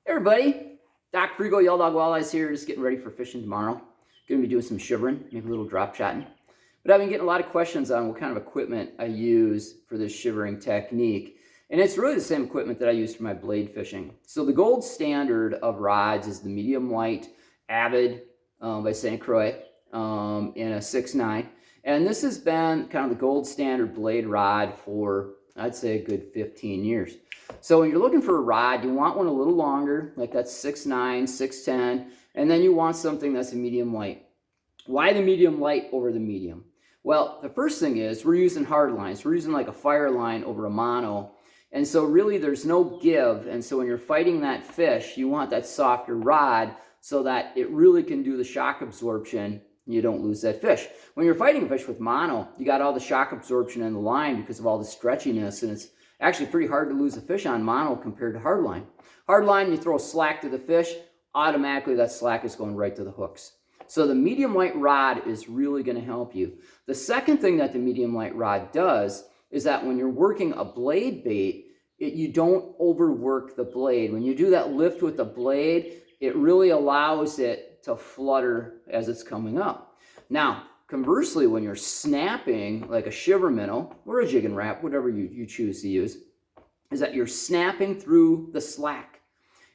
Hey everybody, Doc Frigo, Yellow Dog Walleyes here, just getting ready for fishing tomorrow. Going to be doing some shivering, maybe a little drop shotting. But I've been getting a lot of questions on what kind of equipment I use for this shivering technique. And it's really the same equipment that I use for my blade fishing. So the gold standard of rods is the medium light Avid by St. Croix in a 6.9. And this has been kind of the gold standard blade rod for, I'd say, a good 15 years. So when you're looking for a rod, you want one a little longer, like that's 6.9, 6.10, and then you want something that's a medium light. Why the medium light over the medium? Well, the first thing is we're using hard lines. We're using like a fire line over a mono. And so really there's no give. And so when you're fighting that fish, you want that softer rod so that it really can do the shock absorption. You don't lose that fish. When you're fighting a fish with mono, you got all the shock absorption in the line because of all the stretchiness, and it's actually pretty hard to lose a fish on mono compared to hardline. Hardline, you throw slack to the fish, automatically that slack is going right to the hooks. So the medium light rod is really going to help you. The second thing that the medium light rod does is that when you're working a blade bait, you don't overwork the blade. When you do that lift with the blade, it really allows it to flutter as it's coming up. Now, conversely, when you're snapping like a Shiver Minnow or a jig and wrap, whatever you choose to use, is that you're snapping through the slack.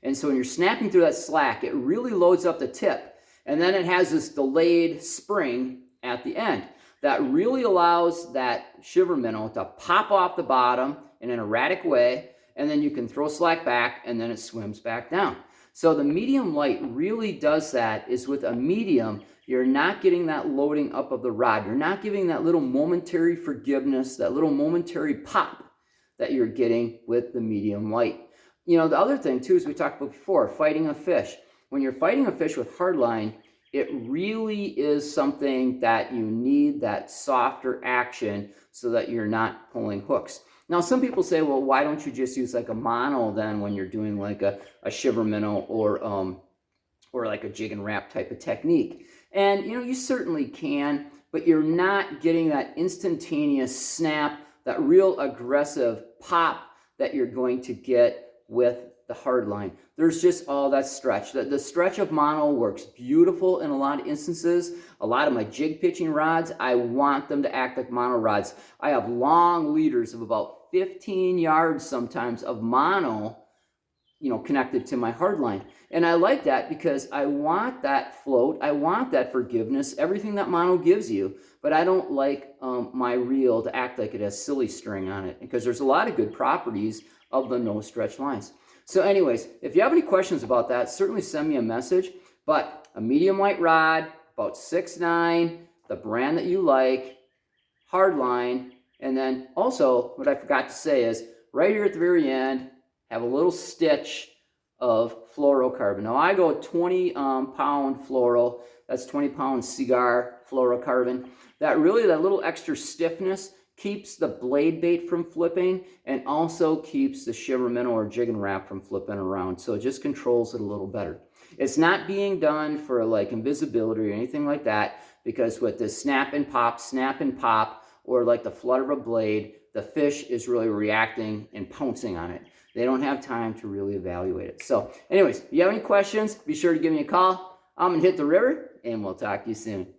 And so when you're snapping through that slack, it really loads up the tip. And then it has this delayed spring at the end that really allows that Shiver Minnow to pop off the bottom in an erratic way, and then you can throw slack back and then it swims back down. So the medium light really does that. Is with a medium, you're not getting that loading up of the rod. You're not giving that little momentary forgiveness, that little momentary pop that you're getting with the medium light. You know, the other thing too, as we talked about before, fighting a fish. When you're fighting a fish with hardline, it really is something that you need that softer action so that you're not pulling hooks. Now, some people say, well, why don't you just use like a mono then when you're doing like a Shiver Minnow or like a jig and wrap type of technique? And, you know, you certainly can, but you're not getting that instantaneous snap, that real aggressive pop that you're going to get with the hard line. There's just all that stretch. The stretch of mono works beautiful in a lot of instances. A lot of my jig pitching rods, I want them to act like mono rods. I have long leaders of about 15 yards sometimes of mono, you know, connected to my hard line. And I like that because I want that float, I want that forgiveness, everything that mono gives you, but I don't like my reel to act like it has silly string on it, because there's a lot of good properties of the no stretch lines. So anyways, if you have any questions about that, certainly send me a message. But a medium light rod, about 6.9, the brand that you like, hard line, and then also what I forgot to say is right here at the very end, have a little stitch of fluorocarbon. Now I go 20 pound fluoro, that's 20 pound cigar fluorocarbon. That little extra stiffness keeps the blade bait from flipping and also keeps the Shiver Minnow or jig and wrap from flipping around. So it just controls it a little better. It's not being done for like invisibility or anything like that, because with this snap and pop, or like the flutter of a blade, the fish is really reacting and pouncing on it. They don't have time to really evaluate it. So anyways, if you have any questions, be sure to give me a call. I'm gonna hit the river and we'll talk to you soon.